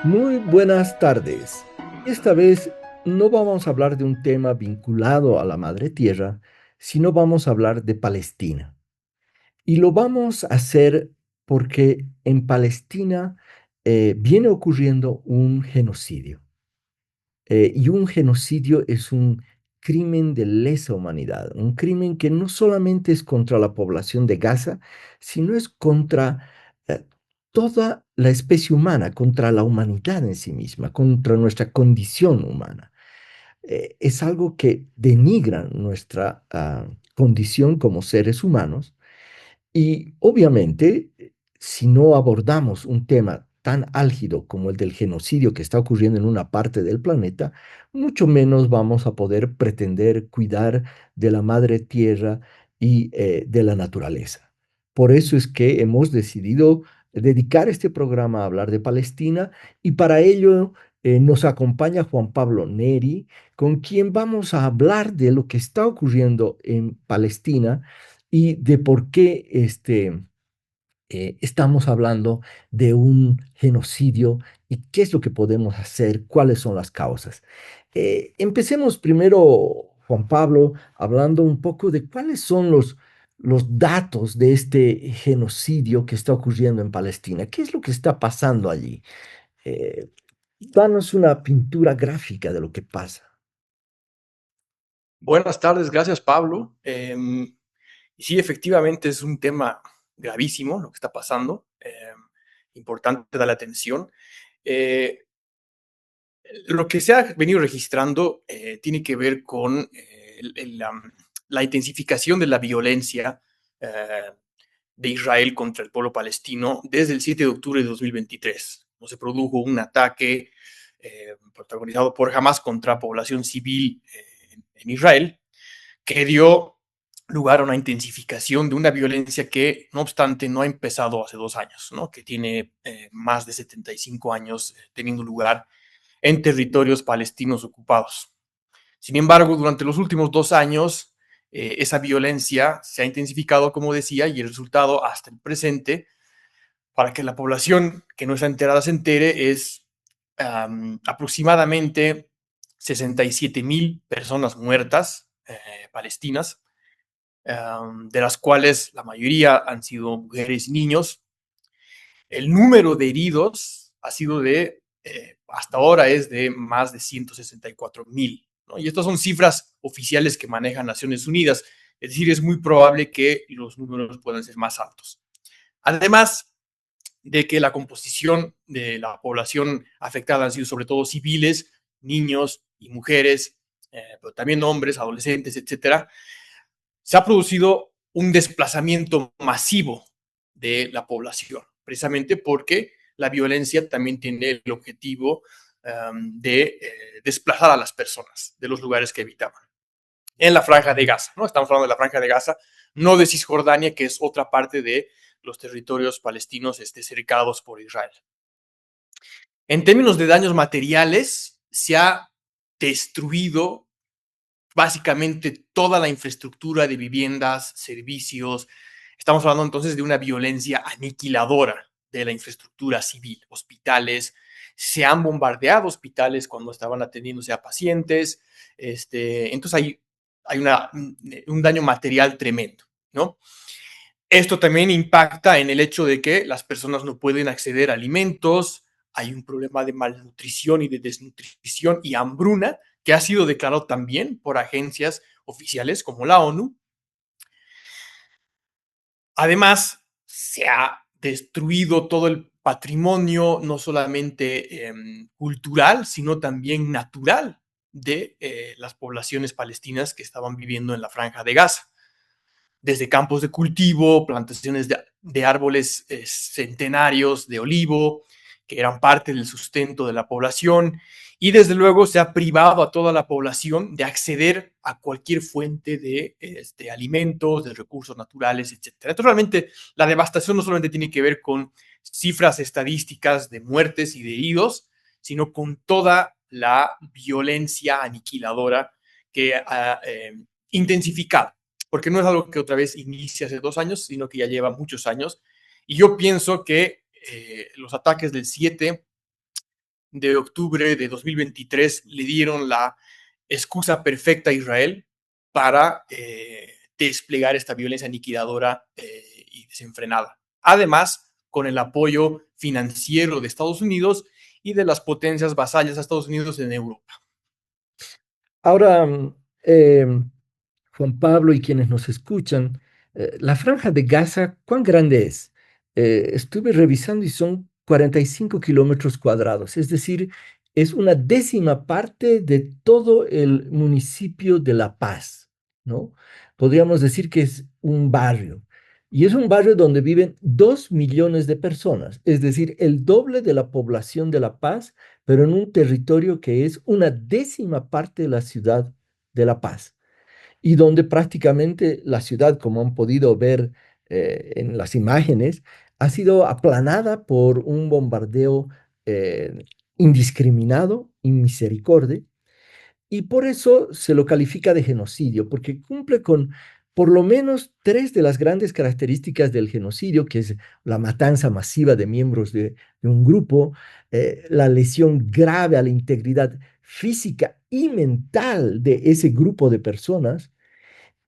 Muy buenas tardes. Esta vez no vamos a hablar de un tema vinculado a la Madre Tierra, sino vamos a hablar de Palestina. Y lo vamos a hacer porque en Palestina viene ocurriendo un genocidio. Y un genocidio es un crimen de lesa humanidad, un crimen que no solamente es contra la población de Gaza, sino es contra eh, toda la especie humana, contra la humanidad en sí misma, contra nuestra condición humana. Es algo que denigra nuestra condición como seres humanos y obviamente, si no abordamos un tema tan álgido como el del genocidio que está ocurriendo en una parte del planeta, mucho menos vamos a poder pretender cuidar de la madre tierra y de la naturaleza. Por eso es que hemos decidido dedicar este programa a hablar de Palestina y para ello nos acompaña Juan Pablo Neri, con quien vamos a hablar de lo que está ocurriendo en Palestina y de por qué estamos hablando de un genocidio y qué es lo que podemos hacer, cuáles son las causas. Empecemos primero, Juan Pablo, hablando un poco de cuáles son los datos de este genocidio que está ocurriendo en Palestina. ¿Qué es lo que está pasando allí? Eh, Danos una pintura gráfica de lo que pasa. Buenas tardes, gracias Pablo. Y sí, efectivamente es un tema gravísimo lo que está pasando. Importante darle atención. Eh, lo que se ha venido registrando tiene que ver con la intensificación de la violencia eh, de Israel contra el pueblo palestino desde el 7 de octubre de 2023. No se produjo un ataque protagonizado por Hamas contra población civil en Israel, que dio lugar a una intensificación de una violencia que, no obstante, no ha empezado hace 2 años, ¿no? Que tiene más de 75 años teniendo lugar en territorios palestinos ocupados. Sin embargo, durante los últimos 2 años, esa violencia se ha intensificado, como decía, y el resultado hasta el presente, para que la población que no está enterada se entere, es aproximadamente 67,000 personas muertas palestinas, de las cuales la mayoría han sido mujeres y niños. El número de heridos ha sido hasta ahora es de más de 164,000, ¿no? Y estas son cifras oficiales que manejan Naciones Unidas, es decir, es muy probable que los números puedan ser más altos. Además de que la composición de la población afectada han sido sobre todo civiles, niños y mujeres, pero también hombres, adolescentes, etcétera, se ha producido un desplazamiento masivo de la población, precisamente porque la violencia también tiene el objetivo de desplazar a las personas de los lugares que habitaban. En la Franja de Gaza, ¿no? Estamos hablando de la Franja de Gaza, no de Cisjordania, que es otra parte de los territorios palestinos cercados por Israel. En términos de daños materiales, se ha destruido básicamente toda la infraestructura de viviendas, servicios. Estamos hablando entonces de una violencia aniquiladora de la infraestructura civil, hospitales. Se han bombardeado hospitales cuando estaban atendiéndose a pacientes. Entonces hay un daño material tremendo, ¿no? Esto también impacta en el hecho de que las personas no pueden acceder a alimentos, hay un problema de malnutrición y de desnutrición y hambruna que ha sido declarado también por agencias oficiales como la ONU. Además, se ha destruido todo el patrimonio, no solamente cultural, sino también natural de las poblaciones palestinas que estaban viviendo en la Franja de Gaza, desde campos de cultivo, plantaciones de árboles centenarios de olivo, que eran parte del sustento de la población, y desde luego se ha privado a toda la población de acceder a cualquier fuente de alimentos, de recursos naturales, etcétera. Entonces, realmente la devastación no solamente tiene que ver con cifras estadísticas de muertes y de heridos, sino con toda la violencia aniquiladora que ha intensificado, porque no es algo que otra vez inicia hace 2 años, sino que ya lleva muchos años. Y yo pienso que los ataques del 7 de octubre de 2023 le dieron la excusa perfecta a Israel para desplegar esta violencia aniquiladora y desenfrenada. Además, con el apoyo financiero de Estados Unidos y de las potencias vasallas a Estados Unidos en Europa. Ahora, Juan Pablo y quienes nos escuchan, la franja de Gaza, ¿cuán grande es? Estuve revisando y son 45 kilómetros cuadrados, es decir, es una décima parte de todo el municipio de La Paz, ¿no? Podríamos decir que es un barrio. Y es un barrio donde viven 2 millones de personas, es decir, el doble de la población de La Paz, pero en un territorio que es una décima parte de la ciudad de La Paz y donde prácticamente la ciudad, como han podido ver en las imágenes, ha sido aplanada por un bombardeo indiscriminado, inmisericordia, y por eso se lo califica de genocidio, porque cumple con por lo menos tres de las grandes características del genocidio, que es la matanza masiva de miembros de un grupo, la lesión grave a la integridad física y mental de ese grupo de personas,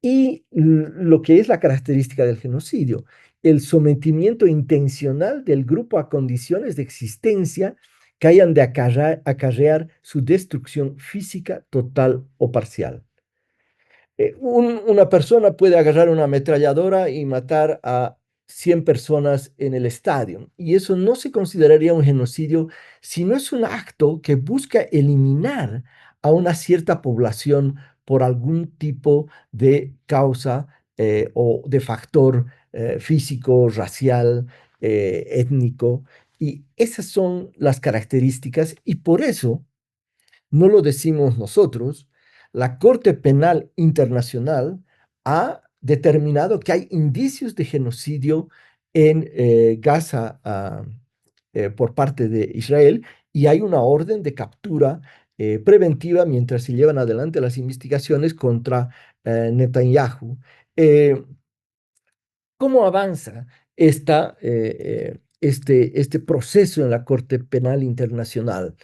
y lo que es la característica del genocidio, el sometimiento intencional del grupo a condiciones de existencia que hayan de acarrear su destrucción física total o parcial. Una persona puede agarrar una ametralladora y matar a 100 personas en el estadio, y eso no se consideraría un genocidio si no es un acto que busca eliminar a una cierta población por algún tipo de causa o de factor físico, racial, étnico, y esas son las características, y por eso no lo decimos nosotros, la Corte Penal Internacional ha determinado que hay indicios de genocidio en Gaza por parte de Israel, y hay una orden de captura preventiva mientras se llevan adelante las investigaciones contra Netanyahu. Eh, ¿Cómo avanza este proceso en la Corte Penal Internacional?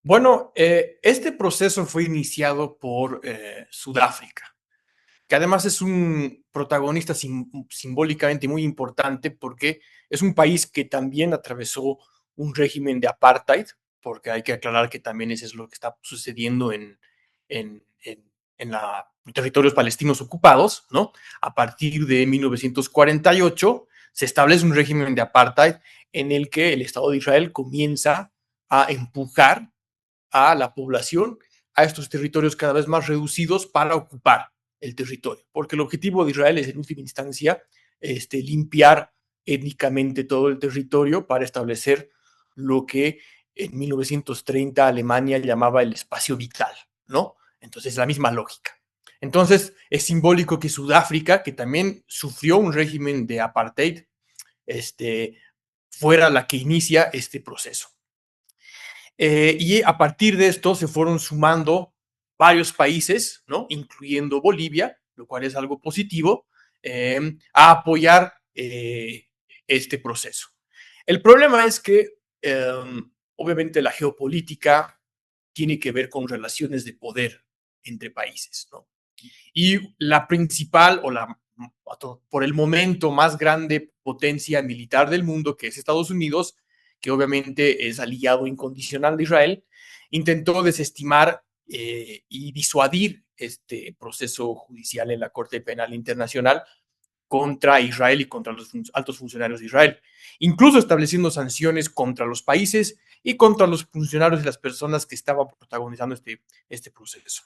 Bueno, este proceso fue iniciado por Sudáfrica, que además es un protagonista simbólicamente muy importante porque es un país que también atravesó un régimen de apartheid, porque hay que aclarar que también eso es lo que está sucediendo en, en, en la, territorios palestinos ocupados, ¿no? A partir de 1948 se establece un régimen de apartheid en el que el Estado de Israel comienza a empujar a la población a estos territorios cada vez más reducidos para ocupar el territorio, porque el objetivo de Israel es en última instancia limpiar étnicamente todo el territorio para establecer lo que en 1930 Alemania llamaba el espacio vital, ¿no? Entonces, la misma lógica. Entonces, es simbólico que Sudáfrica, que también sufrió un régimen de apartheid, fuera la que inicia este proceso. Y a partir de esto se fueron sumando varios países, ¿no? Incluyendo Bolivia, lo cual es algo positivo, a apoyar este proceso. El problema es que, obviamente, la geopolítica tiene que ver con relaciones de poder entre países, ¿no? Y la principal o la, por el momento, más grande potencia militar del mundo, que es Estados Unidos, que obviamente es aliado incondicional de Israel, intentó desestimar y disuadir este proceso judicial en la Corte Penal Internacional contra Israel y contra los altos funcionarios de Israel, incluso estableciendo sanciones contra los países y contra los funcionarios y las personas que estaban protagonizando este proceso,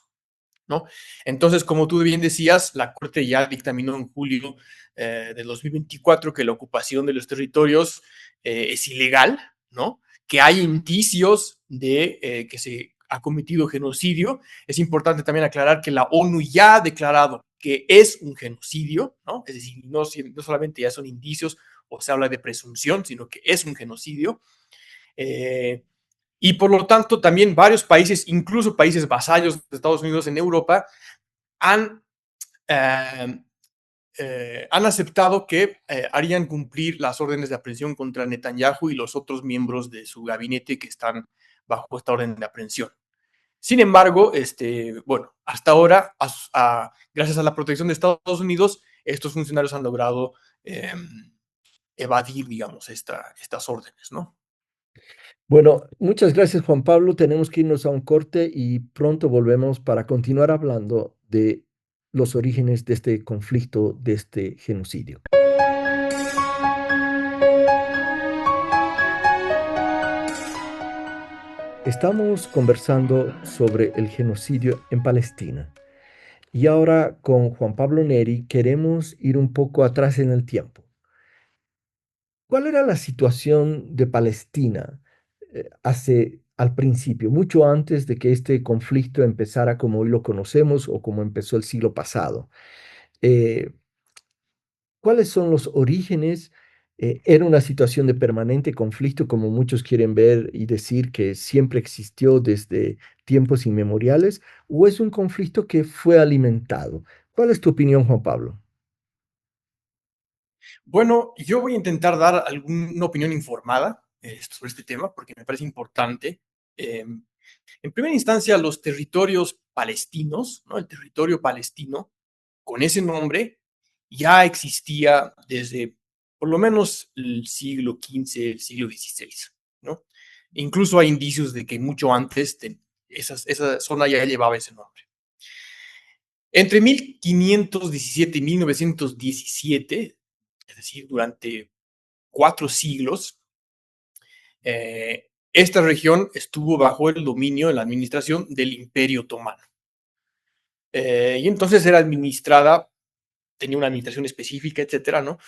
¿no? Entonces, como tú bien decías, la Corte ya dictaminó en julio del 2024 que la ocupación de los territorios es ilegal, ¿no? Que hay indicios de que se ha cometido genocidio. Es importante también aclarar que la ONU ya ha declarado que es un genocidio, ¿no? Es decir, no solamente ya son indicios o se habla de presunción, sino que es un genocidio. Eh, y por lo tanto, también varios países, incluso países vasallos de Estados Unidos en Europa, han eh, han aceptado que harían cumplir las órdenes de aprehensión contra Netanyahu y los otros miembros de su gabinete que están bajo esta orden de aprehensión. Sin embargo, bueno, hasta ahora, gracias a la protección de Estados Unidos, estos funcionarios han logrado eh, evadir, digamos, estas órdenes, ¿no? Bueno, muchas gracias Juan Pablo. Tenemos que irnos a un corte y pronto volvemos para continuar hablando de los orígenes de este conflicto, de este genocidio. Estamos conversando sobre el genocidio en Palestina y ahora con Juan Pablo Neri queremos ir un poco atrás en el tiempo. ¿Cuál era la situación de Palestina hace al principio, mucho antes de que este conflicto empezara como hoy lo conocemos o como empezó el siglo pasado? Eh, ¿Cuáles son los orígenes? ¿Era una situación de permanente conflicto, como muchos quieren ver y decir que siempre existió desde tiempos inmemoriales, o es un conflicto que fue alimentado? ¿Cuál es tu opinión, Juan Pablo? Bueno, yo voy a intentar dar alguna opinión informada sobre este tema porque me parece importante. Eh, en primera instancia, los territorios palestinos, ¿no? El territorio palestino, con ese nombre, ya existía desde por lo menos el siglo XV, el siglo XVI, ¿no? Incluso hay indicios de que mucho antes esa zona ya llevaba ese nombre. Entre 1517 y 1917, es decir, durante 4 siglos, esta región estuvo bajo el dominio de la administración del Imperio Otomano. Y entonces era administrada, tenía una administración específica, etcétera, ¿no?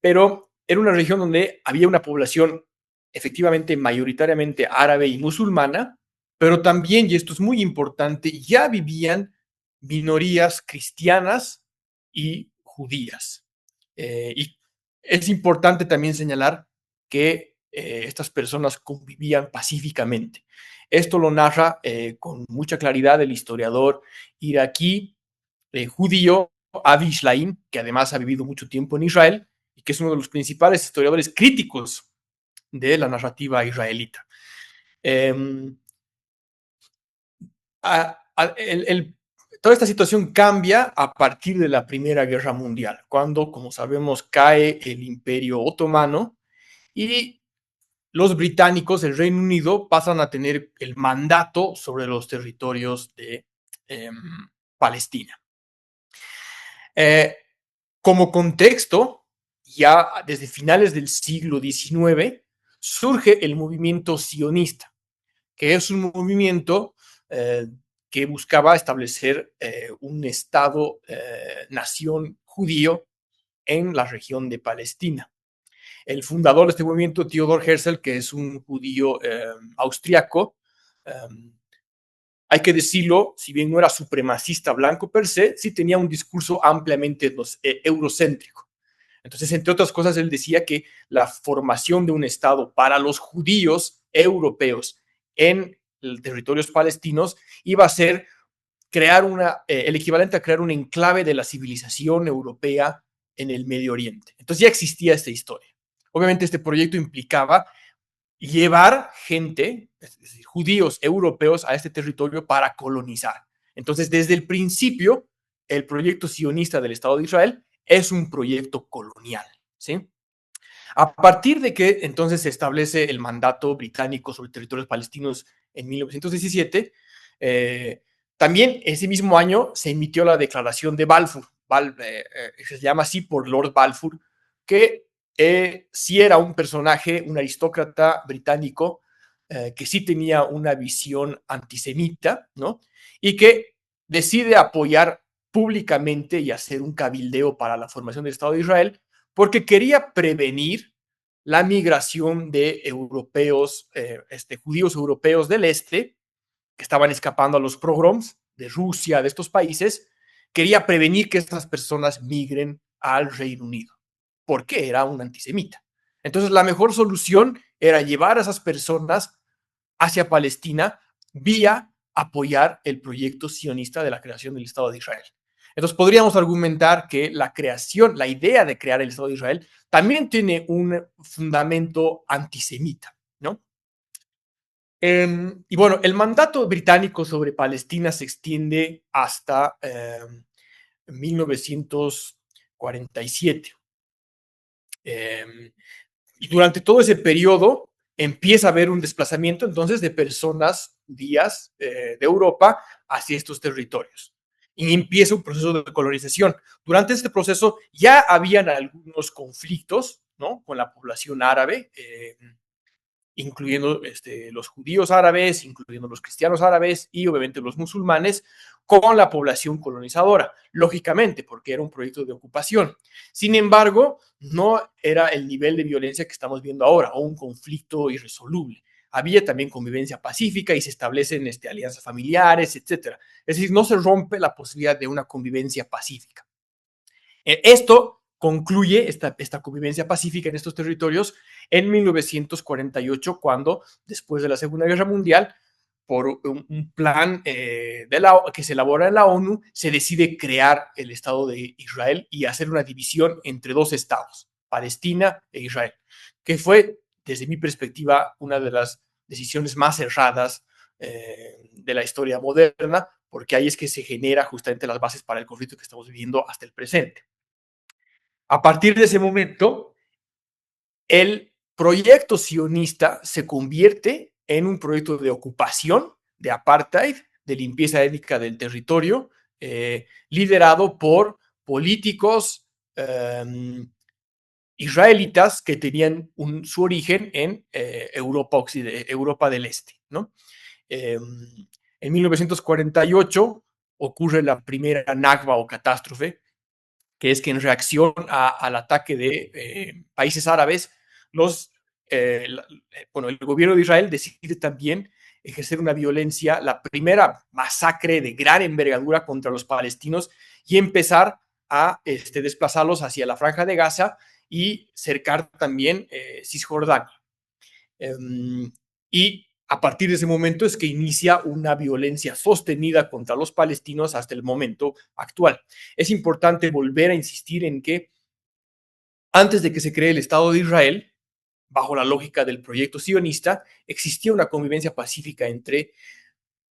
Pero era una región donde había una población efectivamente mayoritariamente árabe y musulmana, pero también, y esto es muy importante, ya vivían minorías cristianas y judías. Y es importante también señalar que estas personas convivían pacíficamente. Esto lo narra con mucha claridad el historiador iraquí judío Avi Shlaim, que además ha vivido mucho tiempo en Israel y que es uno de los principales historiadores críticos de la narrativa israelita. Eh, a, a, toda esta situación cambia a partir de la Primera Guerra Mundial, cuando, como sabemos, cae el Imperio Otomano y los británicos, el Reino Unido, pasan a tener el mandato sobre los territorios de Palestina. Eh, Como contexto, ya desde finales del siglo XIX surge el movimiento sionista, que es un movimiento que buscaba establecer un Estado-nación judío en la región de Palestina. El fundador de este movimiento, Theodor Herzl, que es un judío austriaco, eh, hay que decirlo, si bien no era supremacista blanco per se, sí tenía un discurso ampliamente eurocéntrico. Entonces, entre otras cosas, él decía que la formación de un Estado para los judíos europeos en territorios palestinos iba a ser crear el equivalente a crear un enclave de la civilización europea en el Medio Oriente. Entonces ya existía esta historia. Obviamente este proyecto implicaba llevar gente, es decir, judíos europeos a este territorio para colonizar. Entonces, desde el principio, el proyecto sionista del Estado de Israel es un proyecto colonial, ¿sí? A partir de que entonces se establece el mandato británico sobre territorios palestinos en 1917, también ese mismo año se emitió la declaración de Balfour, se llama así por Lord Balfour, que sí era un personaje, un aristócrata británico, que sí tenía una visión antisemita, ¿no? Y que decide apoyar públicamente y hacer un cabildeo para la formación del Estado de Israel, porque quería prevenir la migración de europeos, judíos europeos del este, que estaban escapando a los pogroms de Rusia, de estos países, quería prevenir que estas personas migren al Reino Unido, porque era un antisemita. Entonces, la mejor solución era llevar a esas personas hacia Palestina vía apoyar el proyecto sionista de la creación del Estado de Israel. Entonces podríamos argumentar que la creación, la idea de crear el Estado de Israel, también tiene un fundamento antisemita, ¿no? Y bueno, el mandato británico sobre Palestina se extiende hasta 1947. Eh, y durante todo ese periodo empieza a haber un desplazamiento entonces de personas judías de Europa hacia estos territorios. Y empieza un proceso de colonización. Durante este proceso ya habían algunos conflictos, ¿no?, con la población árabe, incluyendo los judíos árabes, incluyendo los cristianos árabes y obviamente los musulmanes, con la población colonizadora, lógicamente, porque era un proyecto de ocupación. Sin embargo, no era el nivel de violencia que estamos viendo ahora, o un conflicto irresoluble. Había también convivencia pacífica y se establecen alianzas familiares, etcétera. Es decir, no se rompe la posibilidad de una convivencia pacífica. Esto concluye esta convivencia pacífica en estos territorios en 1948, cuando, después de la Segunda Guerra Mundial, por un plan que se elabora en la ONU, se decide crear el Estado de Israel y hacer una división entre dos estados, Palestina e Israel, que fue, desde mi perspectiva, una de las decisiones más erradas de la historia moderna, porque ahí es que se genera justamente las bases para el conflicto que estamos viviendo hasta el presente. A partir de ese momento, el proyecto sionista se convierte en un proyecto de ocupación, de apartheid, de limpieza étnica del territorio, liderado por políticos israelitas que tenían su origen en Europa del Este, ¿no? En 1948 ocurre la primera Nakba o catástrofe, que es que en reacción al ataque de países árabes, el gobierno de Israel decide también ejercer una violencia, la primera masacre de gran envergadura contra los palestinos, y empezar a desplazarlos hacia la Franja de Gaza y cercar también Cisjordania. Y a partir de ese momento es que inicia una violencia sostenida contra los palestinos hasta el momento actual. Es importante volver a insistir en que antes de que se cree el Estado de Israel, bajo la lógica del proyecto sionista, existía una convivencia pacífica entre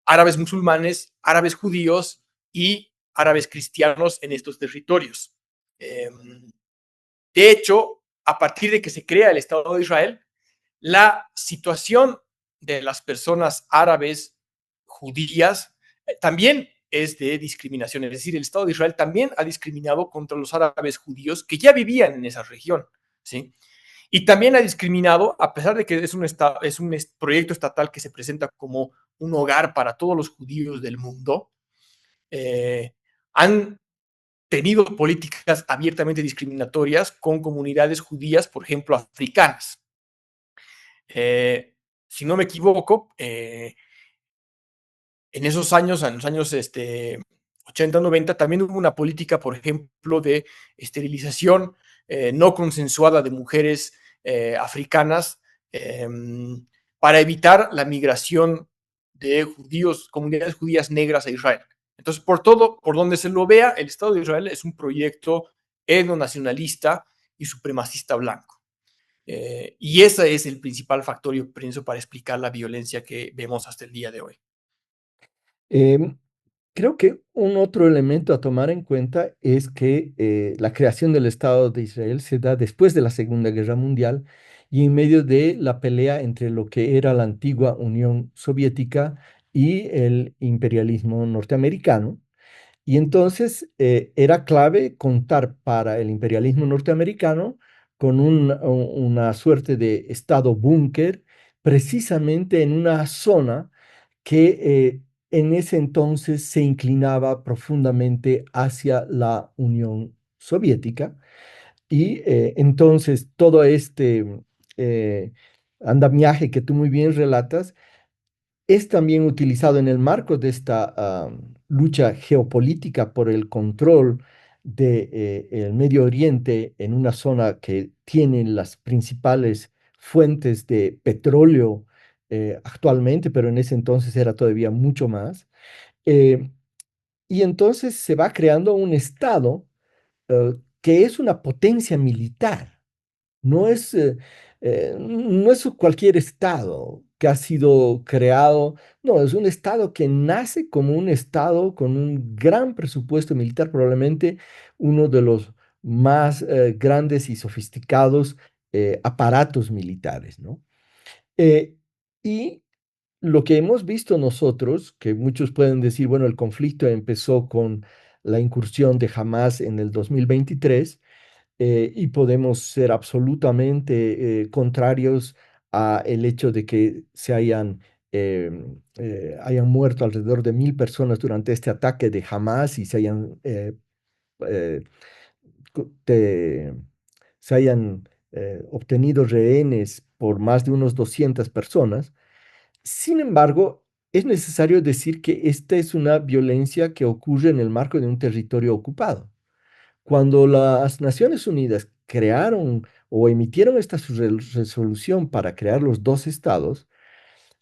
árabes musulmanes, árabes judíos y árabes cristianos en estos territorios. De hecho, a partir de que se crea el Estado de Israel, la situación de las personas árabes judías también es de discriminación. Es decir, el Estado de Israel también ha discriminado contra los árabes judíos que ya vivían en esa región, ¿sí? Y también ha discriminado, a pesar de que es un proyecto estatal que se presenta como un hogar para todos los judíos del mundo, han tenido políticas abiertamente discriminatorias con comunidades judías, por ejemplo, africanas. Si no me equivoco, en esos años, en los años 80, 90, también hubo una política, por ejemplo, de esterilización no consensuada de mujeres africanas eh, para evitar la migración de judíos, comunidades judías negras a Israel. Entonces, por donde se lo vea, el Estado de Israel es un proyecto etnonacionalista y supremacista blanco. Y ese es el principal factor, yo pienso, para explicar la violencia que vemos hasta el día de hoy. Em, Creo que un otro elemento a tomar en cuenta es que la creación del Estado de Israel se da después de la Segunda Guerra Mundial y en medio de la pelea entre lo que era la antigua Unión Soviética y el imperialismo norteamericano. Y entonces era clave contar para el imperialismo norteamericano con una suerte de estado búnker, precisamente en una zona que en ese entonces se inclinaba profundamente hacia la Unión Soviética. Y entonces todo este andamiaje que tú muy bien relatas es también utilizado en el marco de esta lucha geopolítica por el control del Medio Oriente en una zona que tiene las principales fuentes de petróleo actualmente, pero en ese entonces era todavía mucho más. Eh, y entonces se va creando un Estado que es una potencia militar. No es, no es cualquier estado que ha sido creado, no, es un estado que nace como un estado con un gran presupuesto militar, probablemente uno de los más grandes y sofisticados aparatos militares, ¿no? Eh, y lo que hemos visto nosotros, que muchos pueden decir, bueno, el conflicto empezó con la incursión de Hamas en el 2023, y podemos ser absolutamente contrarios a el hecho de que hayan muerto alrededor de 1.000 personas durante este ataque de Hamas y eh, de- se hayan obtenido rehenes por más de unos 200 personas. Sin embargo, es necesario decir que esta es una violencia que ocurre en el marco de un territorio ocupado. Cuando las Naciones Unidas crearon o emitieron esta resolución para crear los dos estados,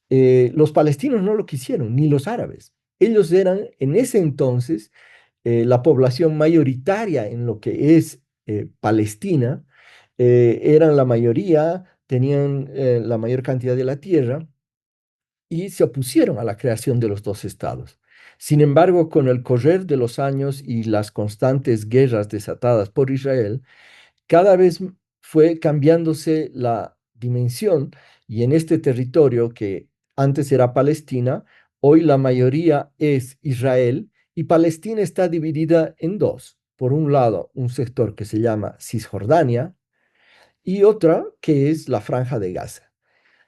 los palestinos no lo quisieron, ni los árabes. Ellos eran en ese entonces la población mayoritaria en lo que es Palestina, eran la mayoría, tenían la mayor cantidad de la tierra y se opusieron a la creación de los dos estados. Sin embargo, con el correr de los años y las constantes guerras desatadas por Israel, cada vez fue cambiándose la dimensión y en este territorio que antes era Palestina, hoy la mayoría es Israel y Palestina está dividida en dos. Por un lado, un sector que se llama Cisjordania y otra que es la Franja de Gaza.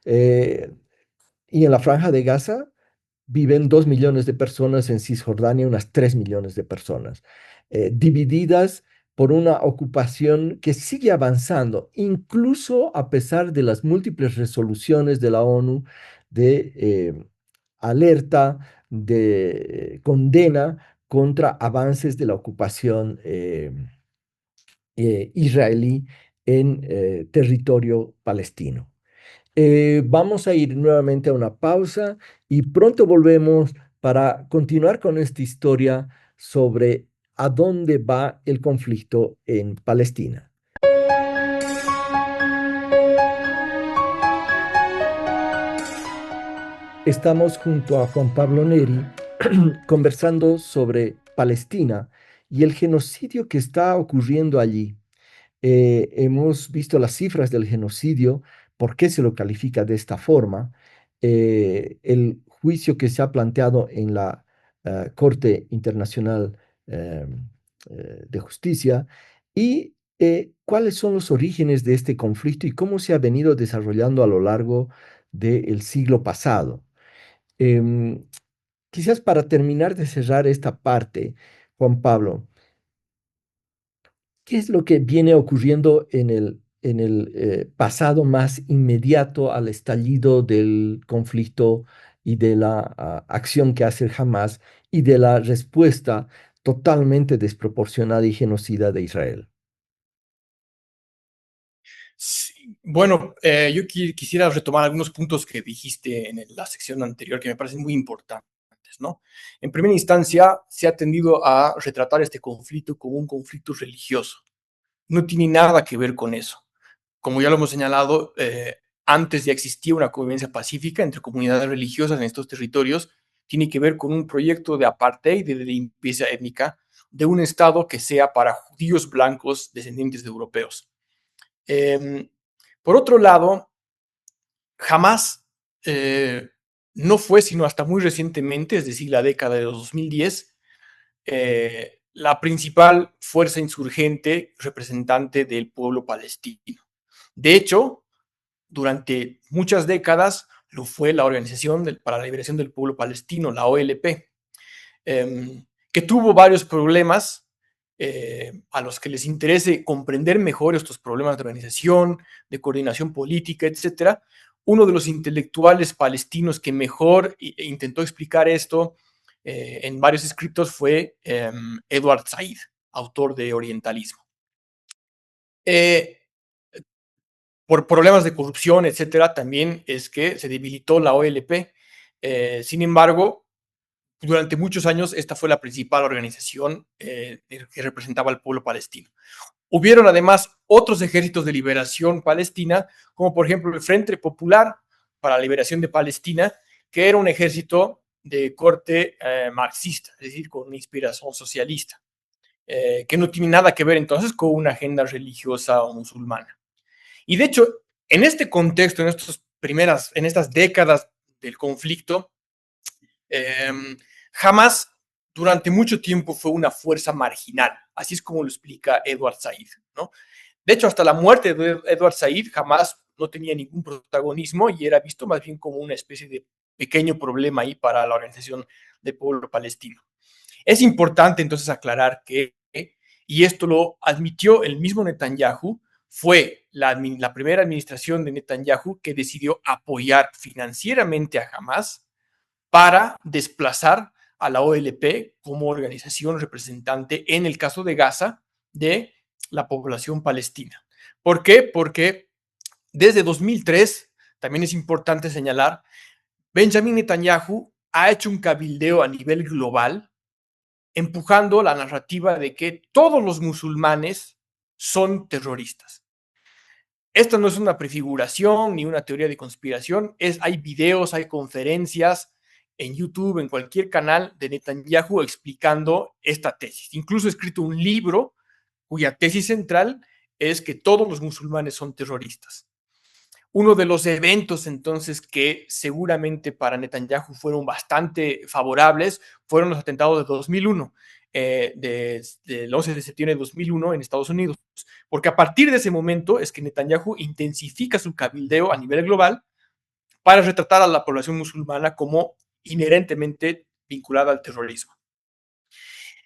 Eh, y en la Franja de Gaza viven 2 millones de personas, en Cisjordania unas 3 millones de personas, divididas por una ocupación que sigue avanzando, incluso a pesar de las múltiples resoluciones de la ONU de alerta, de condena contra avances de la ocupación israelí en territorio palestino. Vamos a ir nuevamente a una pausa y pronto volvemos para continuar con esta historia sobre a dónde va el conflicto en Palestina. Estamos junto a Juan Pablo Neri conversando sobre Palestina y el genocidio que está ocurriendo allí. Hemos visto las cifras del genocidio, por qué se lo califica de esta forma, el juicio que se ha planteado en la Corte Internacional eh, de Justicia y cuáles son los orígenes de este conflicto y cómo se ha venido desarrollando a lo largo del siglo pasado. Em, Quizás para terminar de cerrar esta parte, Juan Pablo, ¿qué es lo que viene ocurriendo en el pasado más inmediato al estallido del conflicto y de la acción que hace el Hamas y de la respuesta totalmente desproporcionada y genocida de Israel? Sí, bueno, yo quisiera retomar algunos puntos que dijiste en la sección anterior que me parecen muy importantes, ¿no? En primera instancia, se ha tendido a retratar este conflicto como un conflicto religioso. No tiene nada que ver con eso. Como ya lo hemos señalado, antes ya existía una convivencia pacífica entre comunidades religiosas en estos territorios. Tiene que ver con un proyecto de apartheid, de limpieza étnica, de un Estado que sea para judíos blancos descendientes de europeos. Eh, por otro lado, jamás no fue sino hasta muy recientemente, es decir, la década de los 2010, la principal fuerza insurgente representante del pueblo palestino. De hecho, durante muchas décadas lo fue la Organización para la Liberación del Pueblo Palestino, la OLP, que tuvo varios problemas a los que les interese comprender mejor estos problemas de organización, de coordinación política, etcétera. Uno de los intelectuales palestinos que mejor intentó explicar esto en varios escritos fue Edward Said, autor de Orientalismo. Eh, por problemas de corrupción, etcétera, también es que se debilitó la OLP. Sin embargo, Durante muchos años esta fue la principal organización que representaba al pueblo palestino. Hubieron además otros ejércitos de liberación palestina, como por ejemplo el Frente Popular para la Liberación de Palestina, que era un ejército de corte marxista, es decir, con una inspiración socialista, que no tiene nada que ver entonces con una agenda religiosa o musulmana. Y de hecho, en este contexto, en estas décadas del conflicto, eh, jamás durante mucho tiempo fue una fuerza marginal. Así es como lo explica Edward Said, ¿no? De hecho, hasta la muerte de Edward Said jamás no tenía ningún protagonismo y era visto más bien como una especie de pequeño problema ahí para la organización del pueblo palestino. Es importante entonces aclarar que, y esto lo admitió el mismo Netanyahu, fue la primera administración de Netanyahu que decidió apoyar financieramente a Hamas para desplazar a la OLP como organización representante en el caso de Gaza de la población palestina. ¿Por qué? Porque desde 2003, también es importante señalar, Benjamin Netanyahu ha hecho un cabildeo a nivel global empujando la narrativa de que todos los musulmanes son terroristas. Esto no es una prefiguración ni una teoría de conspiración, hay videos, hay conferencias en YouTube, en cualquier canal de Netanyahu explicando esta tesis. Incluso ha escrito un libro cuya tesis central es que todos los musulmanes son terroristas. Uno de los eventos entonces que seguramente para Netanyahu fueron bastante favorables fueron los atentados de 2001, del 11 de septiembre de 2001 en Estados Unidos, porque a partir de ese momento es que Netanyahu intensifica su cabildeo a nivel global para retratar a la población musulmana como inherentemente vinculada al terrorismo.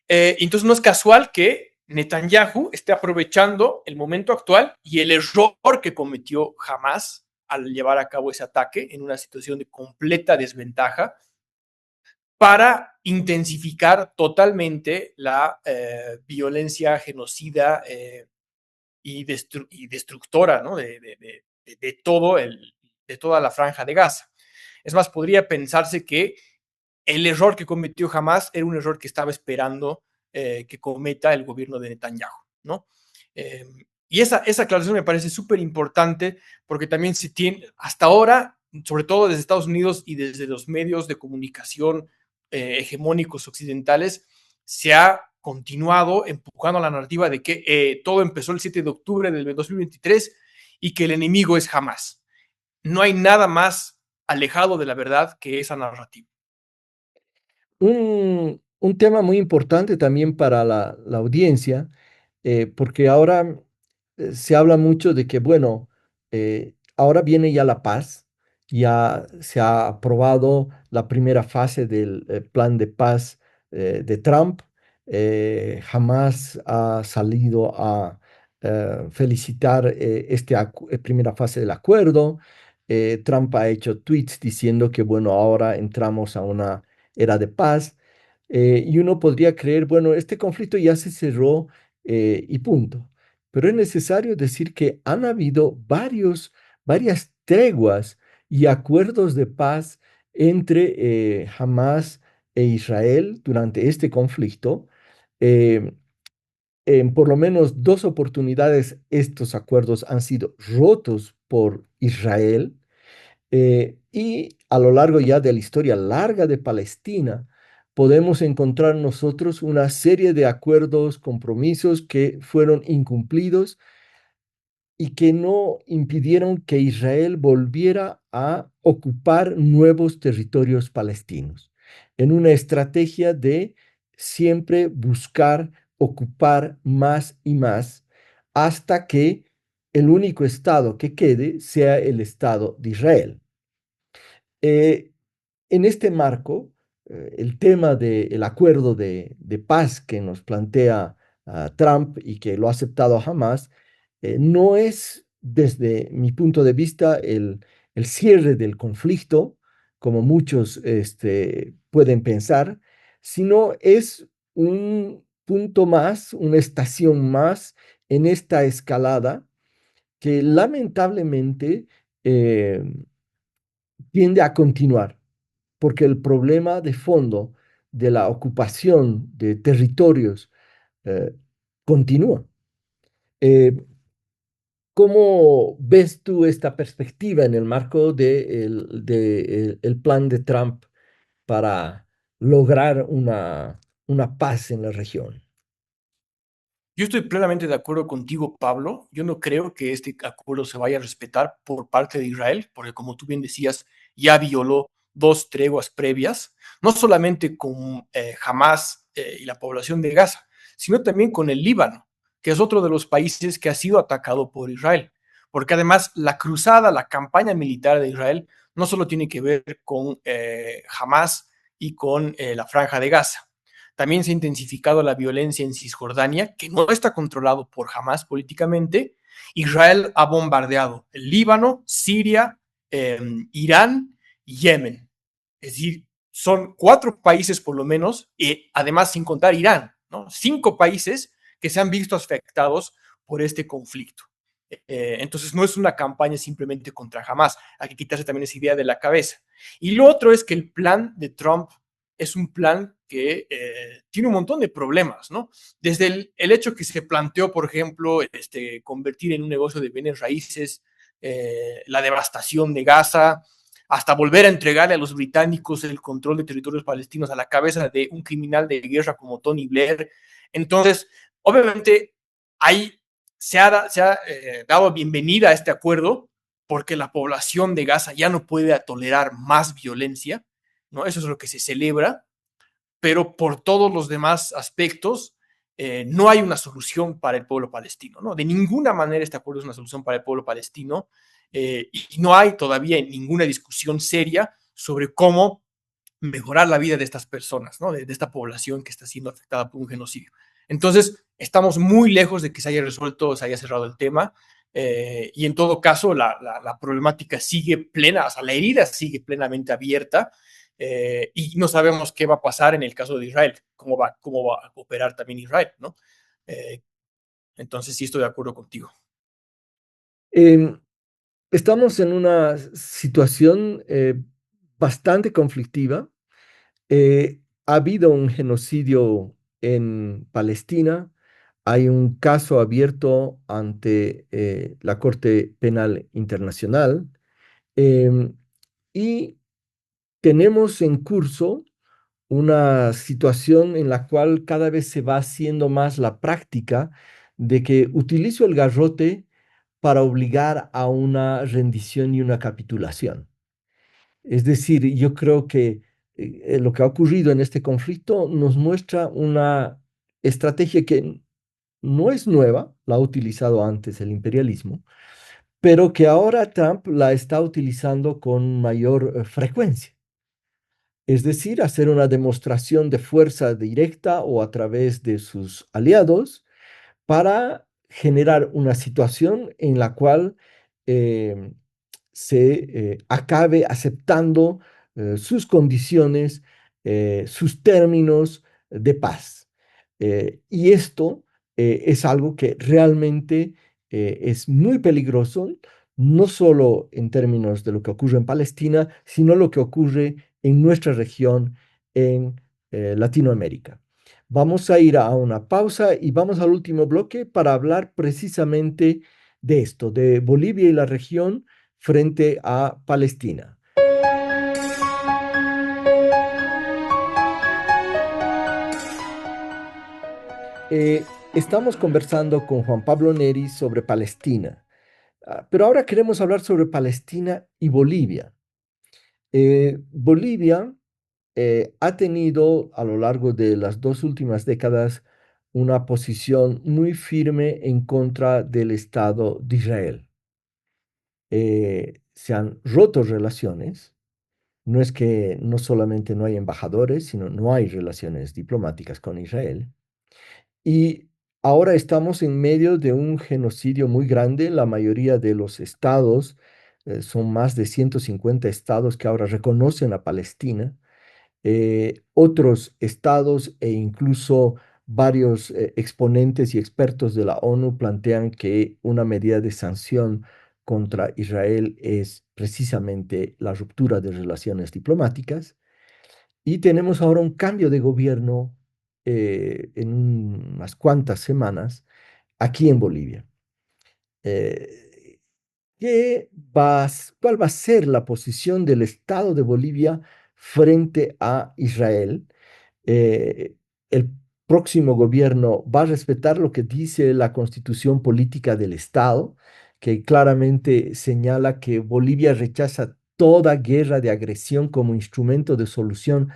Entonces no es casual que Netanyahu esté aprovechando el momento actual y el error que cometió Hamas al llevar a cabo ese ataque en una situación de completa desventaja para intensificar totalmente la violencia genocida y destructora, ¿no? De todo de toda la franja de Gaza. Es más, podría pensarse que el error que cometió Hamas era un error que estaba esperando que cometa el gobierno de Netanyahu, ¿no? Eh, y esa aclaración me parece súper importante porque también se tiene, hasta ahora, sobre todo desde Estados Unidos y desde los medios de comunicación hegemónicos occidentales, se ha continuado empujando la narrativa de que todo empezó el 7 de octubre del 2023 y que el enemigo es Hamas. No hay nada más alejado de la verdad que esa narrativa. Un tema muy importante también para la audiencia, porque ahora se habla mucho de que, bueno, ahora viene ya la paz, ya se ha aprobado la primera fase del plan de paz de Trump, jamás ha salido a felicitar esta primera fase del acuerdo. Trump ha hecho tweets diciendo que, bueno, ahora entramos a una era de paz. Y uno podría creer, bueno, este conflicto ya se cerró y punto. Pero es necesario decir que han habido varias treguas y acuerdos de paz entre Hamas e Israel durante este conflicto. Eh, en por lo menos dos oportunidades estos acuerdos han sido rotos por Israel y a lo largo ya de la historia larga de Palestina, podemos encontrar nosotros una serie de acuerdos, compromisos que fueron incumplidos y que no impidieron que Israel volviera a ocupar nuevos territorios palestinos, en una estrategia de siempre buscar ocupar más y más hasta que el único estado que quede sea el Estado de Israel. Eh, en este marco, el tema del acuerdo de paz que nos plantea Trump y que lo ha aceptado Hamas, no es, desde mi punto de vista, el cierre del conflicto, como muchos pueden pensar, sino es un punto más, una estación más en esta escalada que lamentablemente eh, tiende a continuar porque el problema de fondo de la ocupación de territorios eh, continúa. Eh, ¿Cómo ves tú esta perspectiva en el marco el plan de Trump para lograr una paz en la región? Yo estoy plenamente de acuerdo contigo, Pablo. Yo no creo que este acuerdo se vaya a respetar por parte de Israel, porque como tú bien decías, ya violó dos treguas previas, no solamente con Hamas y la población de Gaza, sino también con el Líbano, que es otro de los países que ha sido atacado por Israel. Porque además la cruzada, la campaña militar de Israel, no solo tiene que ver con Hamas y con la franja de Gaza. También se ha intensificado la violencia en Cisjordania, que no está controlado por Hamas políticamente. Israel ha bombardeado el Líbano, Siria, Irán y Yemen. Es decir, son cuatro países por lo menos, y además sin contar Irán, ¿no? Cinco países que se han visto afectados por este conflicto. Entonces no es una campaña simplemente contra Hamas, hay que quitarse también esa idea de la cabeza. Y lo otro es que el plan de Trump es un plan que tiene un montón de problemas, ¿no? Desde el hecho que se planteó, por ejemplo, convertir en un negocio de bienes raíces, la devastación de Gaza, hasta volver a entregarle a los británicos el control de territorios palestinos a la cabeza de un criminal de guerra como Tony Blair. Entonces, obviamente, ahí se ha dado bienvenida a este acuerdo porque la población de Gaza ya no puede tolerar más violencia, ¿no? Eso es lo que se celebra, pero por todos los demás aspectos no hay una solución para el pueblo palestino, ¿no? De ninguna manera este acuerdo es una solución para el pueblo palestino y no hay todavía ninguna discusión seria sobre cómo mejorar la vida de estas personas, ¿no? De esta población que está siendo afectada por un genocidio. Entonces, estamos muy lejos de que se haya resuelto, se haya cerrado el tema. Y en todo caso, la problemática sigue plena, o sea, la herida sigue plenamente abierta y no sabemos qué va a pasar en el caso de Israel, cómo va a operar también Israel, ¿no? Eh, entonces, sí estoy de acuerdo contigo. Em, Estamos en una situación bastante conflictiva. Ha habido un genocidio en Palestina. Hay un caso abierto ante la Corte Penal Internacional. em, y tenemos en curso una situación en la cual cada vez se va haciendo más la práctica de que utilizo el garrote para obligar a una rendición y una capitulación. Es decir, yo creo que lo que ha ocurrido en este conflicto nos muestra una estrategia que no es nueva, la ha utilizado antes el imperialismo, pero que ahora Trump la está utilizando con mayor frecuencia. Es decir, hacer una demostración de fuerza directa o a través de sus aliados para generar una situación en la cual eh, se acabe aceptando sus condiciones, sus términos de paz. Y esto es algo que realmente es muy peligroso, no solo en términos de lo que ocurre en Palestina, sino lo que ocurre en nuestra región, en Latinoamérica. Vamos a ir a una pausa y vamos al último bloque para hablar precisamente de esto, de Bolivia y la región frente a Palestina. Estamos conversando con Juan Pablo Neri sobre Palestina, pero ahora queremos hablar sobre Palestina y Bolivia. Bolivia ha tenido a lo largo de las dos últimas décadas una posición muy firme en contra del Estado de Israel. Se han roto relaciones. No es que no solamente no hay embajadores, sino no hay relaciones diplomáticas con Israel. Y ahora estamos en medio de un genocidio muy grande. La mayoría de los estados, son más de 150 estados que ahora reconocen a Palestina. Otros estados e incluso varios exponentes y expertos de la ONU plantean que una medida de sanción contra Israel es precisamente la ruptura de relaciones diplomáticas. y tenemos ahora un cambio de gobierno en unas cuantas semanas aquí en Bolivia. Eh, ¿Cuál va a ser la posición del Estado de Bolivia frente a Israel? eh, el próximo gobierno va a respetar lo que dice la constitución política del Estado, que claramente señala que Bolivia rechaza toda guerra de agresión como instrumento de solución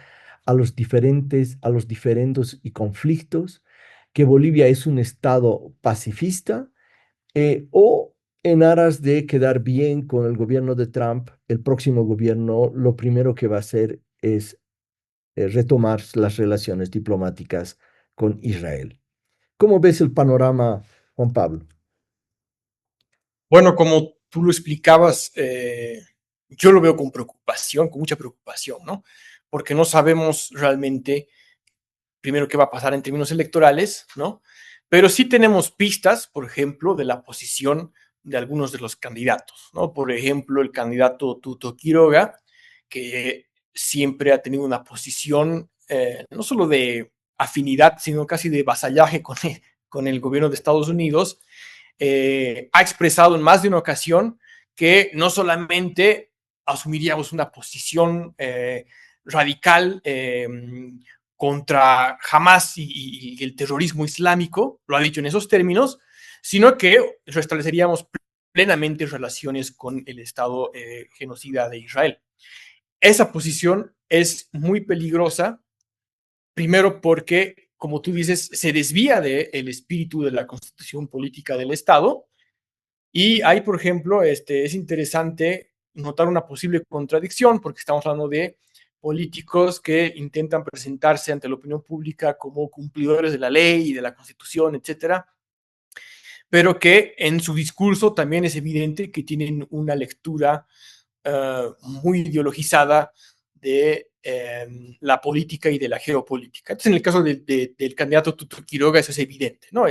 a los diferendos y conflictos, que Bolivia es un Estado pacifista, o en aras de quedar bien con el gobierno de Trump, el próximo gobierno lo primero que va a hacer es retomar las relaciones diplomáticas con Israel. ¿Cómo ves el panorama, Juan Pablo? Bueno, como tú lo explicabas, yo lo veo con preocupación, con mucha preocupación, ¿no? Porque no sabemos realmente, primero, qué va a pasar en términos electorales, ¿no? Pero sí tenemos pistas, por ejemplo, de la posición de algunos de los candidatos, ¿no? Por ejemplo, el candidato Tuto Quiroga, que siempre ha tenido una posición no solo de afinidad, sino casi de vasallaje con el gobierno de Estados Unidos, ha expresado en más de una ocasión que no solamente asumiríamos una posición radical contra Hamas y el terrorismo islámico, lo ha dicho en esos términos, sino que restableceríamos plenamente relaciones con el Estado genocida de Israel. Esa posición es muy peligrosa, primero porque, como tú dices, se desvía del espíritu de la constitución política del Estado, y ahí, por ejemplo, es interesante notar una posible contradicción, porque estamos hablando de políticos que intentan presentarse ante la opinión pública como cumplidores de la ley y de la Constitución, etcétera, pero que en su discurso también es evidente que tienen una lectura muy ideologizada de la política y de la geopolítica. Entonces, en el caso del candidato Tuto Quiroga, eso es evidente, ¿no?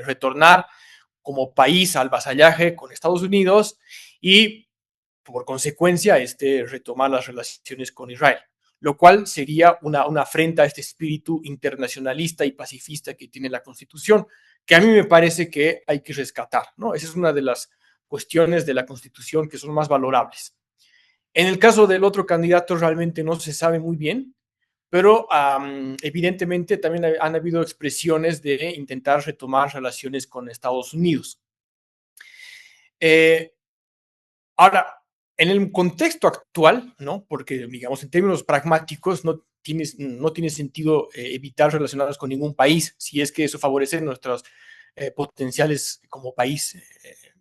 Retornar como país al vasallaje con Estados Unidos y, por consecuencia, retomar las relaciones con Israel, lo cual sería una afrenta a este espíritu internacionalista y pacifista que tiene la Constitución, que a mí me parece que hay que rescatar, ¿no? Esa es una de las cuestiones de la Constitución que son más valorables. En el caso del otro candidato realmente no se sabe muy bien, pero evidentemente también han habido expresiones de intentar retomar relaciones con Estados Unidos. Eh, Ahora, en el contexto actual, ¿no? Porque, digamos, en términos pragmáticos, no tiene sentido evitar relacionarnos con ningún país si es que eso favorece nuestros potenciales como país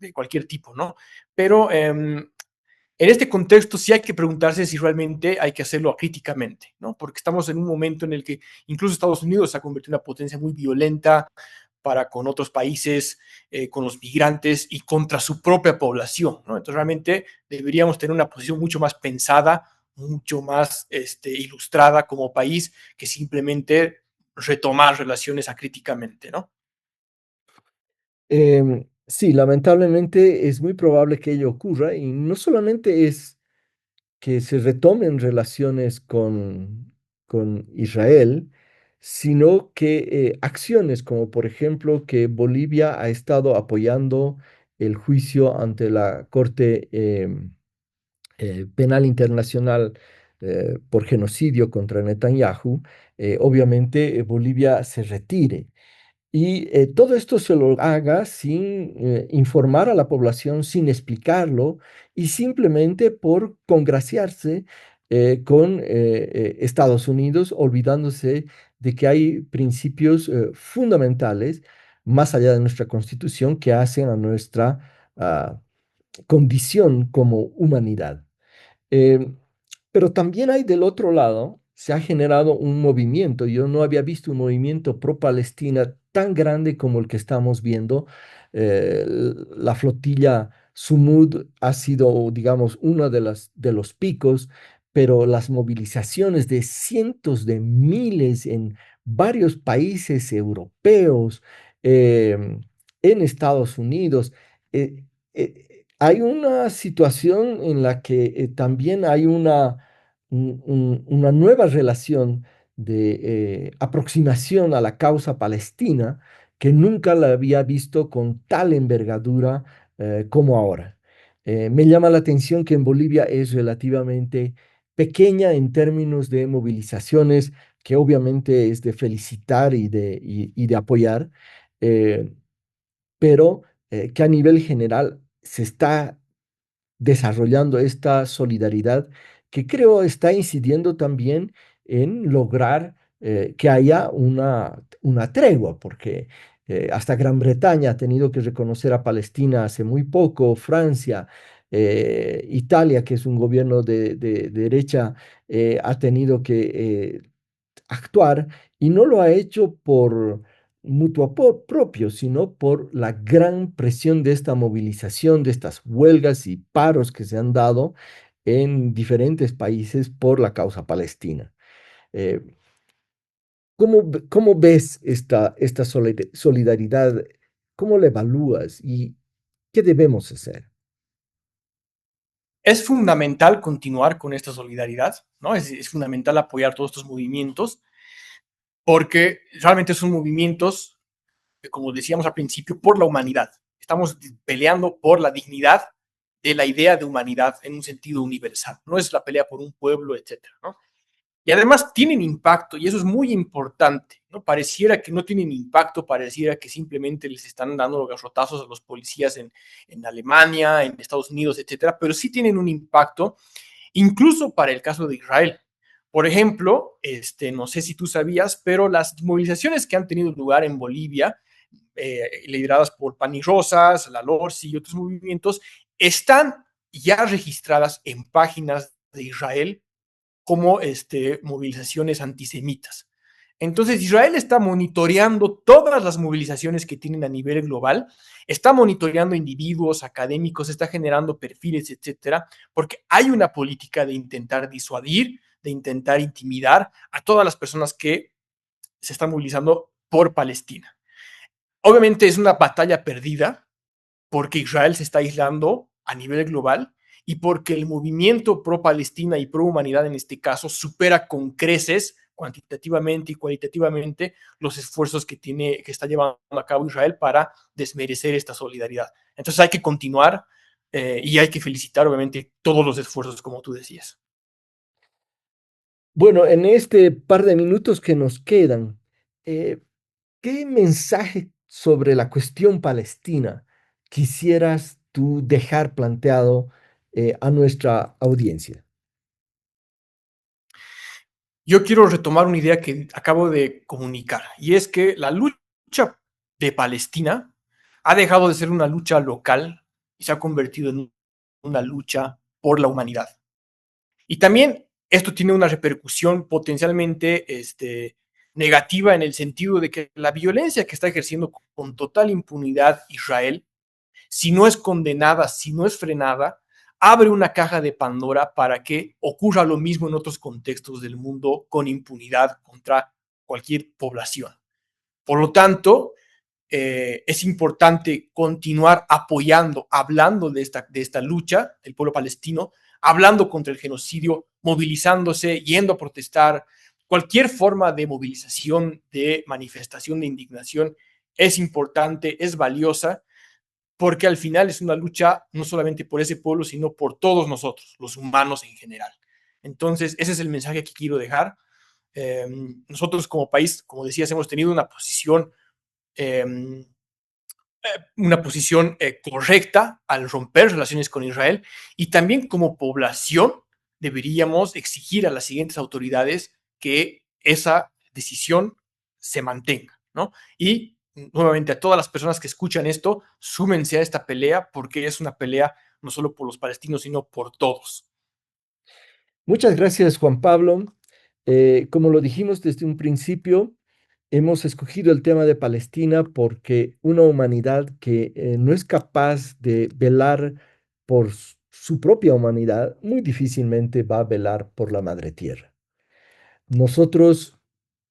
de cualquier tipo, ¿no? Pero en este contexto sí hay que preguntarse si realmente hay que hacerlo críticamente, ¿no? Porque estamos en un momento en el que incluso Estados Unidos se ha convertido en una potencia muy violenta para con otros países, con los migrantes y contra su propia población, ¿no? Entonces realmente deberíamos tener una posición mucho más pensada, mucho más ilustrada como país que simplemente retomar relaciones acríticamente, ¿no? Sí, lamentablemente es muy probable que ello ocurra y no solamente es que se retomen relaciones con Israel, sino que acciones como por ejemplo que Bolivia ha estado apoyando el juicio ante la Corte Penal Internacional por genocidio contra Netanyahu, obviamente Bolivia se retire. Y todo esto se lo haga sin informar a la población, sin explicarlo y simplemente por congraciarse con Estados Unidos, olvidándose de que hay principios fundamentales más allá de nuestra Constitución que hacen a nuestra condición como humanidad. Eh, pero también hay del otro lado, se ha generado un movimiento. Yo no había visto un movimiento pro-Palestina tan grande como el que estamos viendo. La flotilla Sumud ha sido, digamos, uno de los picos, pero las movilizaciones de cientos de miles en varios países europeos, en Estados Unidos, eh, hay una situación en la que también hay una nueva relación de aproximación a la causa palestina que nunca la había visto con tal envergadura como ahora. Me llama la atención que en Bolivia es relativamente pequeña en términos de movilizaciones, que obviamente es de felicitar y de apoyar, eh, pero que a nivel general se está desarrollando esta solidaridad que creo está incidiendo también en lograr que haya una tregua, porque hasta Gran Bretaña ha tenido que reconocer a Palestina hace muy poco, Francia, Italia, que es un gobierno de derecha, ha tenido que actuar y no lo ha hecho por propio, sino por la gran presión de esta movilización, de estas huelgas y paros que se han dado en diferentes países por la causa palestina. Eh, ¿Cómo ves esta solidaridad? ¿Cómo la evalúas y qué debemos hacer? Es fundamental continuar con esta solidaridad, ¿no? Es fundamental apoyar todos estos movimientos porque realmente son movimientos, como decíamos al principio, por la humanidad. Estamos peleando por la dignidad de la idea de humanidad en un sentido universal. No es la pelea por un pueblo, etcétera, ¿no? Y además tienen impacto, y eso es muy importante, ¿no? Pareciera que no tienen impacto, pareciera que simplemente les están dando garrotazos a los policías en Alemania, en Estados Unidos, etcétera, pero sí tienen un impacto, incluso para el caso de Israel. Por ejemplo, no sé si tú sabías, pero las movilizaciones que han tenido lugar en Bolivia, lideradas por Pani Rosas, la LORSI y otros movimientos, están ya registradas en páginas de Israel como movilizaciones antisemitas. Entonces, Israel está monitoreando todas las movilizaciones que tienen a nivel global, está monitoreando individuos, académicos, está generando perfiles, etcétera, porque hay una política de intentar disuadir, de intentar intimidar a todas las personas que se están movilizando por Palestina. Obviamente es una batalla perdida, porque Israel se está aislando a nivel global y porque el movimiento pro-Palestina y pro-humanidad en este caso supera con creces cuantitativamente y cualitativamente los esfuerzos que está llevando a cabo Israel para desmerecer esta solidaridad. Entonces hay que continuar y hay que felicitar obviamente todos los esfuerzos como tú decías. Bueno, en este par de minutos que nos quedan, eh, ¿qué mensaje sobre la cuestión palestina quisieras tú dejar planteado a nuestra audiencia? Yo quiero retomar una idea que acabo de comunicar, y es que la lucha de Palestina ha dejado de ser una lucha local y se ha convertido en una lucha por la humanidad. Y también esto tiene una repercusión potencialmente negativa en el sentido de que la violencia que está ejerciendo con total impunidad Israel, si no es condenada, si no es frenada, abre una caja de Pandora para que ocurra lo mismo en otros contextos del mundo con impunidad contra cualquier población. Por lo tanto, es importante continuar apoyando, hablando de esta lucha del pueblo palestino, hablando contra el genocidio, movilizándose, yendo a protestar. Cualquier forma de movilización, de manifestación de indignación es importante, es valiosa, porque al final es una lucha no solamente por ese pueblo, sino por todos nosotros, los humanos en general. Entonces, ese es el mensaje que quiero dejar. Nosotros como país, como decías, hemos tenido eh, una posición correcta al romper relaciones con Israel y también como población deberíamos exigir a las siguientes autoridades que esa decisión se mantenga, ¿no? Y nuevamente a todas las personas que escuchan esto, súmense a esta pelea porque es una pelea no solo por los palestinos, sino por todos. Muchas gracias, Juan Pablo. Como lo dijimos desde un principio, hemos escogido el tema de Palestina porque una humanidad que no es capaz de velar por su propia humanidad, muy difícilmente va a velar por la madre tierra. Nosotros,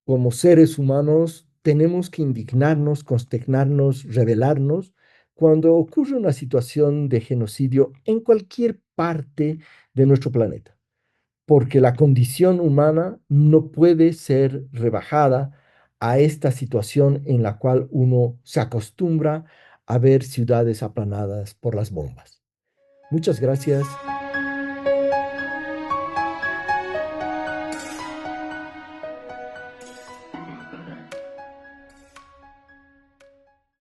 como seres humanos, tenemos que indignarnos, consternarnos, rebelarnos cuando ocurre una situación de genocidio en cualquier parte de nuestro planeta. porque la condición humana no puede ser rebajada a esta situación en la cual uno se acostumbra a ver ciudades aplanadas por las bombas. Muchas gracias